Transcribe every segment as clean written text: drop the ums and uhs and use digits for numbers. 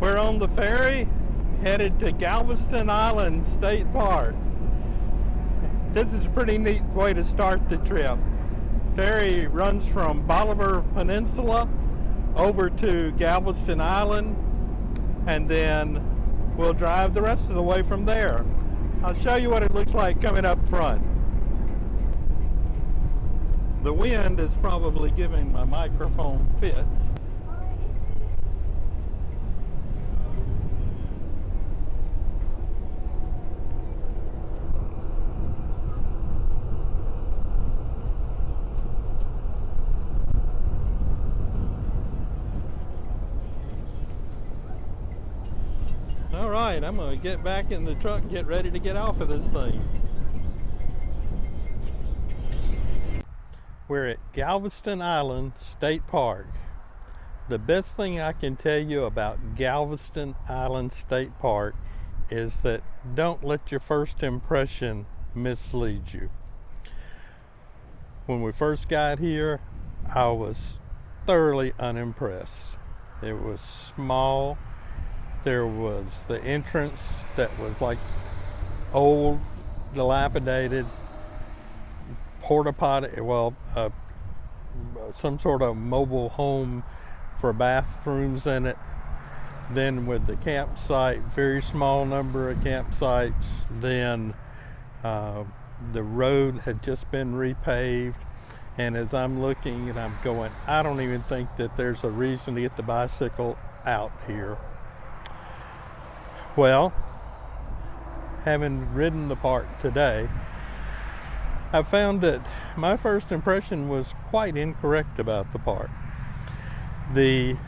We're on the ferry headed to Galveston Island State Park. This is a pretty neat way to start the trip. Ferry runs from Bolivar Peninsula over to Galveston Island, and then we'll drive the rest of the way from there. I'll show you what it looks like coming up front. The wind is probably giving my microphone fits. All right, I'm gonna get back in the truck and get ready to get off of this thing. We're at Galveston Island State Park. The best thing I can tell you about Galveston Island State Park is that don't let your first impression mislead you. When we first got here, I was thoroughly unimpressed. It was small. There was the entrance that was like old, dilapidated, porta potty, well, some sort of mobile home for bathrooms in it. Then with the campsite, very small number of campsites. Then the road had just been repaved. And as I'm looking and I'm going, I don't even think that there's a reason to get the bicycle out here. Well, having ridden the park today, I found that my first impression was quite incorrect about the park. The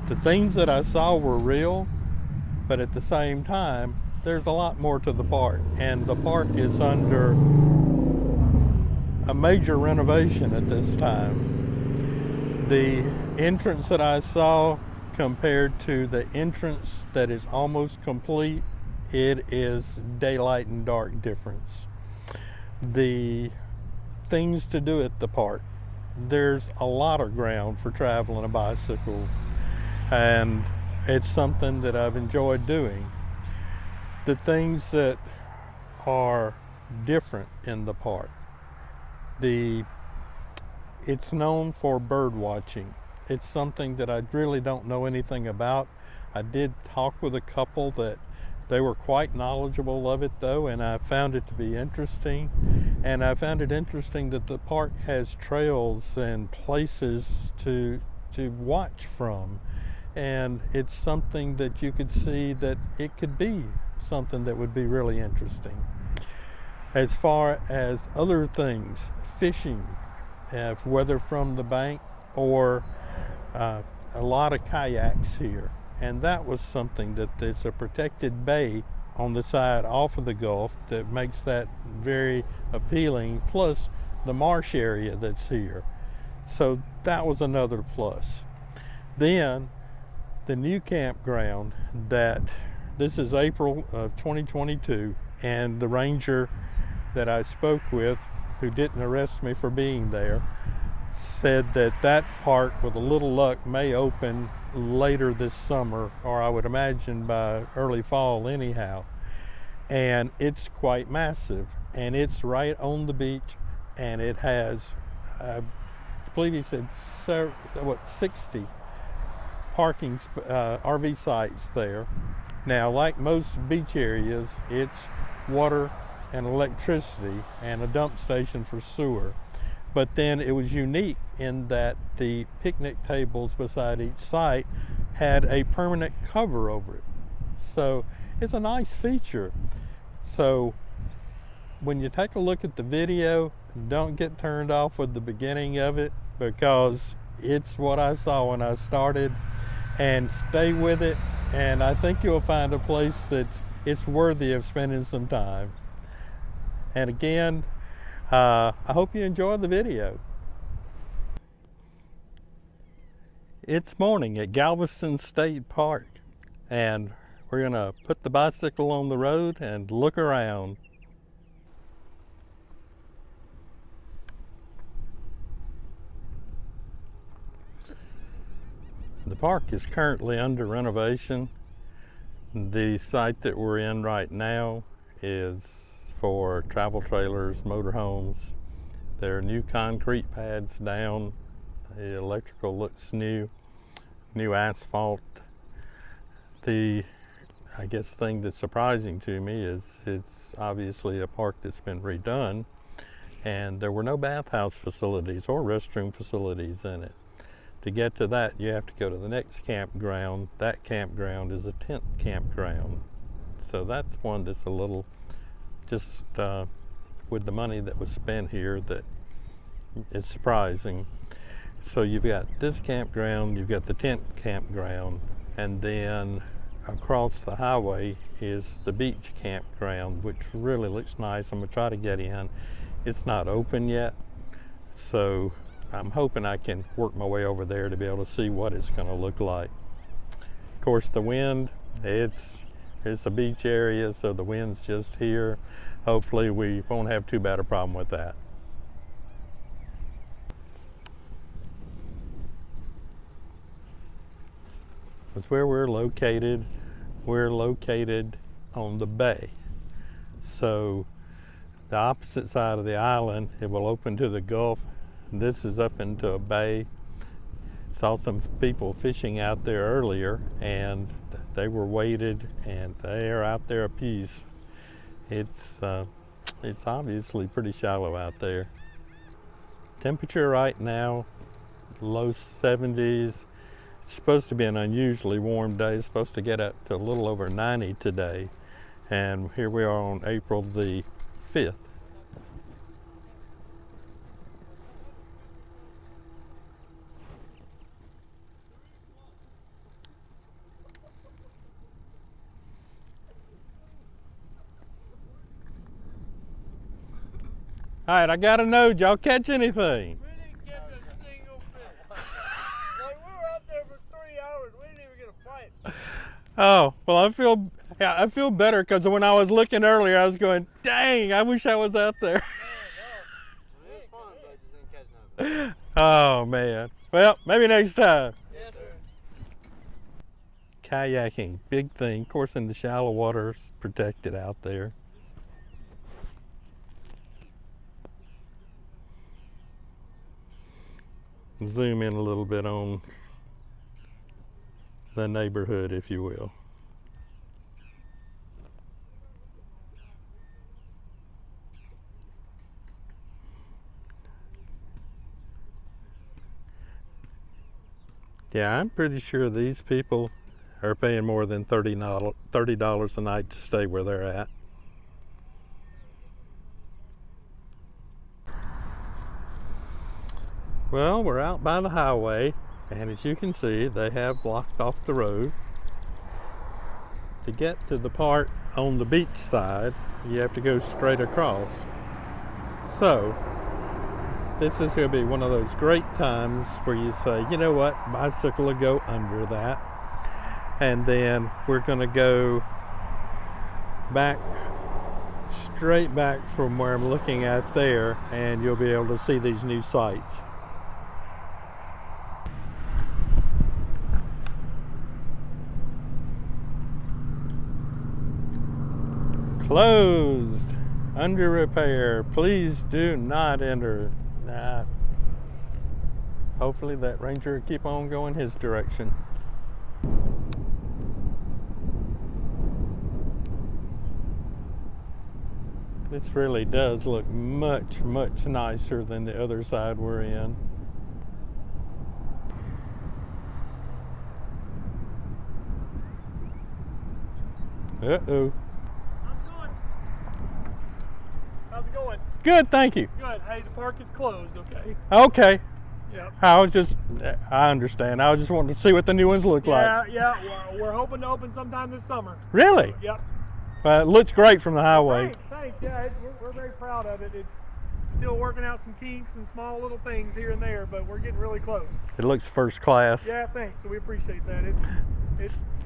things that I saw were real, but at the same time, there's a lot more to the park, and the park is under a major renovation at this time. The entrance that I saw compared to the entrance that is almost complete, it is daylight and dark difference. The things to do at the park, there's a lot of ground for traveling a bicycle, and it's something that I've enjoyed doing. The things that are different in the park, it's known for bird watching. It's something that I really don't know anything about. I did talk with a couple that they were quite knowledgeable of it though, and I found it to be interesting. And I found it interesting that the park has trails and places to watch from. And it's something that you could see that it could be something that would be really interesting. As far as other things, fishing, whether from the bank or a lot of kayaks here, and that was something that there's a protected bay on the side off of the Gulf that makes that very appealing, plus the marsh area that's here. So that was another plus. Then the new campground, that this is April of 2022, and the ranger that I spoke with, who didn't arrest me for being there, said that that park, with a little luck, may open later this summer, or I would imagine by early fall anyhow. And it's quite massive, and it's right on the beach, and it has, I believe he said, 60 parking RV sites there. Now, like most beach areas, it's water and electricity and a dump station for sewer. But then it was unique in that the picnic tables beside each site had a permanent cover over it. So it's a nice feature. So when you take a look at the video, don't get turned off with the beginning of it, because it's what I saw when I started, and stay with it. And I think you'll find a place it's worthy of spending some time. And again, I hope you enjoy the video. It's morning at Galveston State Park, and we're gonna put the bicycle on the road and look around. The park is currently under renovation. The site that we're in right now is for travel trailers, motorhomes. There are new concrete pads down. The electrical looks new asphalt. The I guess thing that's surprising to me is it's obviously a park that's been redone, and there were no bathhouse facilities or restroom facilities in it. To get to that, you have to go to the next campground. That campground is a tent campground. So that's one that's a little, just with the money that was spent here, that it's surprising. So you've got this campground, you've got the tent campground, and then across the highway is the beach campground, which really looks nice. I'm gonna try to get in. It's not open yet, so I'm hoping I can work my way over there to be able to see what it's gonna look like. Of course, the wind, it's a beach area, so the wind's just here. Hopefully we won't have too bad a problem with that. That's where we're located. We're located on the bay. So the opposite side of the island, it will open to the Gulf. This is up into a bay. Saw some people fishing out there earlier, and they were weighted, and they are out there a piece. It's obviously pretty shallow out there. Temperature right now, low 70s. It's supposed to be an unusually warm day. It's supposed to get up to a little over 90 today. And here we are on April the 5th. All right, I gotta know, did y'all catch anything? We didn't catch a single fish. Like, we were out there for 3 hours. We didn't even get a bite. Oh, well, I feel better, because when I was looking earlier, I was going, dang, I wish I was out there. It was fun, but just didn't catch nothing. Oh, man. Well, maybe next time. Yes, sir. Kayaking, big thing. Of course, in the shallow waters, protected out there. Zoom in a little bit on the neighborhood, if you will. Yeah, I'm pretty sure these people are paying more than $30 a night to stay where they're at. Well, we're out by the highway, and as you can see, they have blocked off the road. To get to the part on the beach side, you have to go straight across. So, this is going to be one of those great times where you say, you know what, bicycle will go under that. And then we're going to go back, straight back from where I'm looking at there, and you'll be able to see these new sights. Closed, under repair, please do not enter. Nah. Hopefully that ranger will keep on going his direction. This really does look much, much nicer than the other side we're in. Uh-oh. How's it going? Good, thank you. Good. Hey, the park is closed, okay? Okay. Yep. I understand. I was just wanting to see what the new ones look like. Yeah. We're hoping to open sometime this summer. Really? Yep. It looks great from the highway. Thanks. Yeah, we're very proud of it. It's still working out some kinks and small little things here and there, but we're getting really close. It looks first class. Yeah, thanks. So we appreciate that.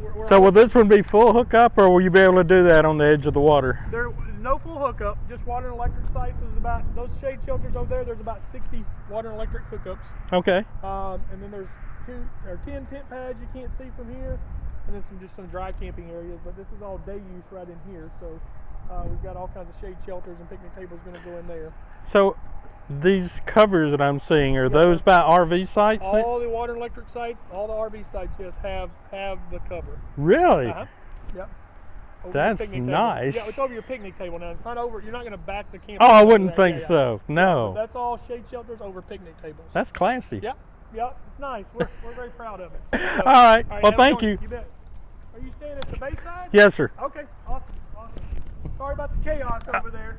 We're So will this one be full hookup, or will you be able to do that on the edge of the water? There, no full hookup, just water and electric sites. There's about, those shade shelters over there, there's about 60 water and electric hookups. Okay. And then there's 10 tent pads you can't see from here, and then some dry camping areas. But this is all day use right in here. So we've got all kinds of shade shelters and picnic tables going to go in there. So these covers that I'm seeing, are those by RV sites? All the water and electric sites, all the RV sites, yes, have the cover. Really? Yep. Over That's nice. Yeah, it's over your picnic table now. It's not over. You're not going to back the camp. Oh, I wouldn't think so. No. But that's all shade shelters over picnic tables. That's classy. Yep. It's nice. We're very proud of it. So, all right. Well, thank you. You bet. Are you staying at the Bayside? Yes, sir. Okay. Awesome. Sorry about the chaos over there.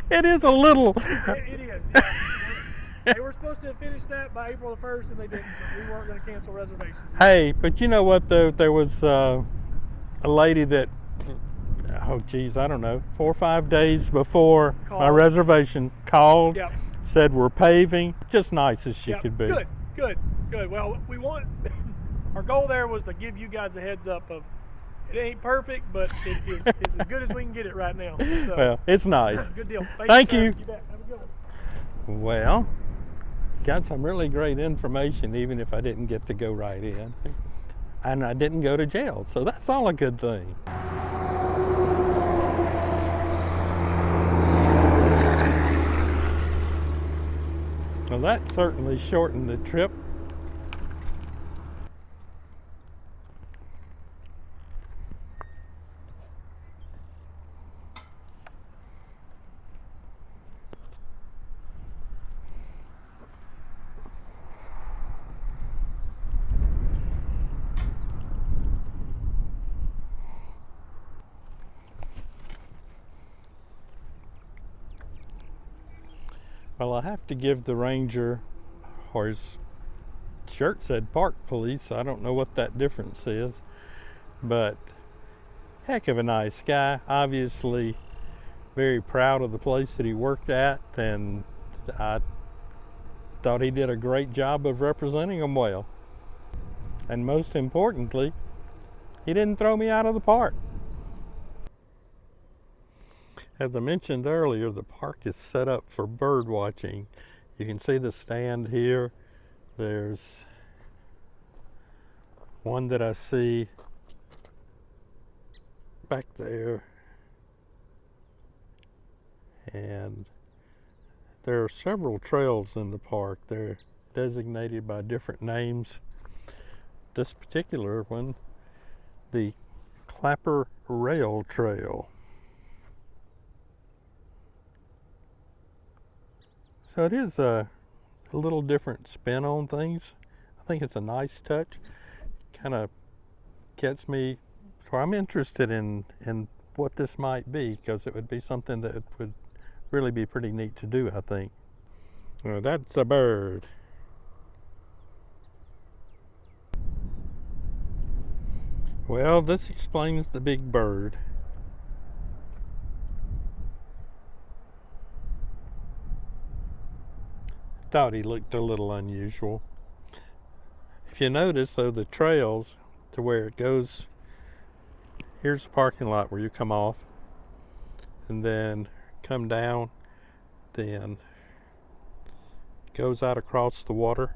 It is a little. It is. Yeah. They were supposed to finish that by April the 1st, and they didn't. But we weren't going to cancel reservations. Hey, but you know what though? There was a lady that, oh geez, I don't know, 4 or 5 days before my reservation called, said we're paving. Just nice as she could be. Good. Well, our goal there was to give you guys a heads up of it ain't perfect, but it is as good as we can get it right now. So, well, it's nice. Good deal. Thank you. You bet. Have a good one. Well, got some really great information, even if I didn't get to go right in. And I didn't go to jail, so that's all a good thing. Well, that certainly shortened the trip. Well, I have to give the ranger, or his shirt said park police. I don't know what that difference is, but heck of a nice guy. Obviously very proud of the place that he worked at, and I thought he did a great job of representing them well. And most importantly, he didn't throw me out of the park. As I mentioned earlier, the park is set up for bird watching. You can see the stand here. There's one that I see back there. And there are several trails in the park. They're designated by different names. This particular one, the Clapper Rail Trail. So it is a little different spin on things. I think it's a nice touch. Kind of gets me, or I'm interested in what this might be, because it would be something that would really be pretty neat to do, I think. Well, that's a bird. Well, this explains the big bird. Thought he looked a little unusual. If you notice though, the trails to where it goes, here's the parking lot where you come off and then come down, then goes out across the water,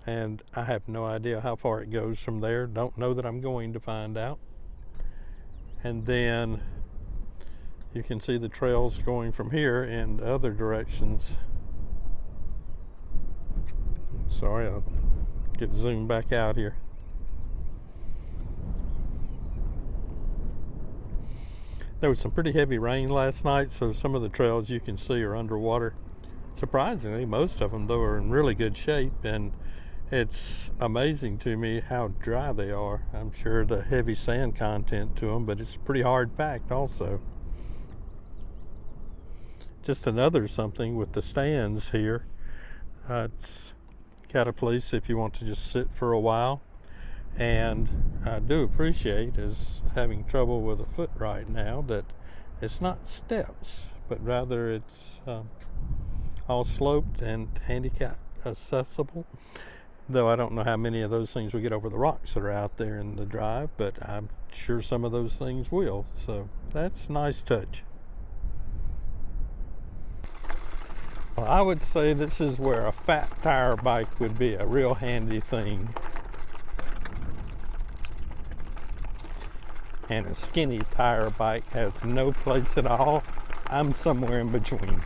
and I have no idea how far it goes from there. Don't know that I'm going to find out. And then you can see the trails going from here in other directions. Sorry, I'll get zoomed back out here. There was some pretty heavy rain last night, so some of the trails you can see are underwater. Surprisingly, most of them though are in really good shape, and it's amazing to me how dry they are. I'm sure the heavy sand content to them, but it's pretty hard packed also. Just another something with the stands here. It's got a place if you want to just sit for a while, and I do appreciate, as having trouble with a foot right now, that it's not steps, but rather it's all sloped and handicap accessible, though I don't know how many of those things will get over the rocks that are out there in the drive, but I'm sure some of those things will, so that's a nice touch. Well, I would say this is where a fat tire bike would be a real handy thing. And a skinny tire bike has no place at all. I'm somewhere in between.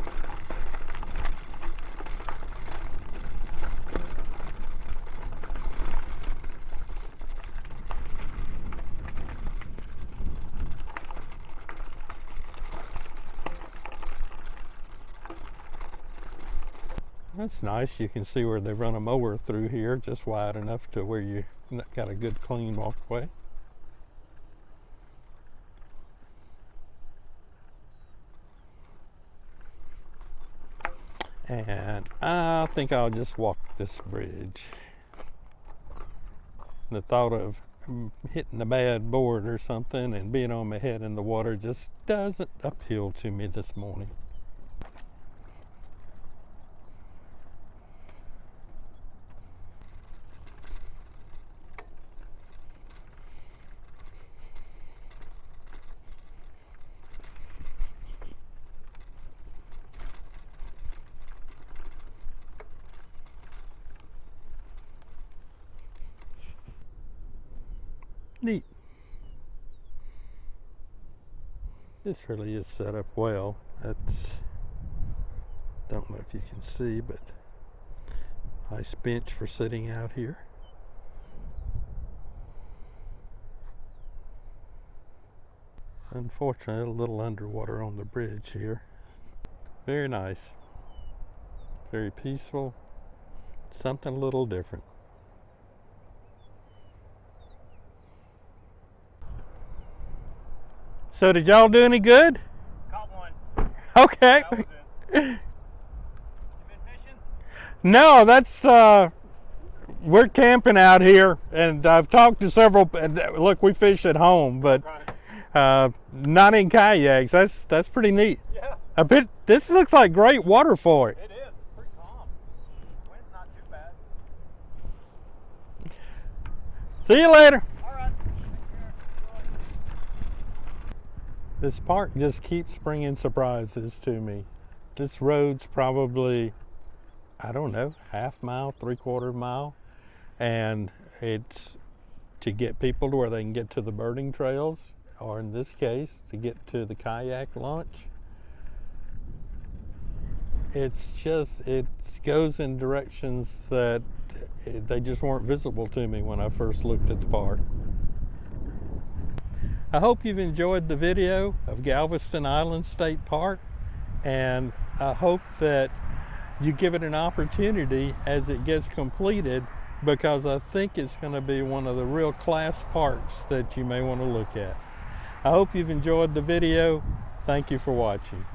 That's nice. You can see where they run a mower through here, just wide enough to where you got a good clean walkway. And I think I'll just walk this bridge. The thought of hitting a bad board or something and being on my head in the water just doesn't appeal to me this morning. Neat. This really is set up well. Don't know if you can see, but nice bench for sitting out here. Unfortunately, a little underwater on the bridge here. Very nice. Very peaceful. Something a little different. So did y'all do any good? Caught one. Okay. That was it. You been fishing? No, that's we're camping out here, and I've talked to several. Look, we fish at home, but not in kayaks. That's pretty neat. Yeah. This looks like great water for it. It is. Pretty calm. Wind's not too bad. See you later. All right. Take care. Enjoy. This park just keeps bringing surprises to me. This road's probably, I don't know, half mile, 3/4 mile. And it's to get people to where they can get to the birding trails, or in this case, to get to the kayak launch. It goes in directions that they just weren't visible to me when I first looked at the park. I hope you've enjoyed the video of Galveston Island State Park, and I hope that you give it an opportunity as it gets completed, because I think it's going to be one of the real class parks that you may want to look at. I hope you've enjoyed the video. Thank you for watching.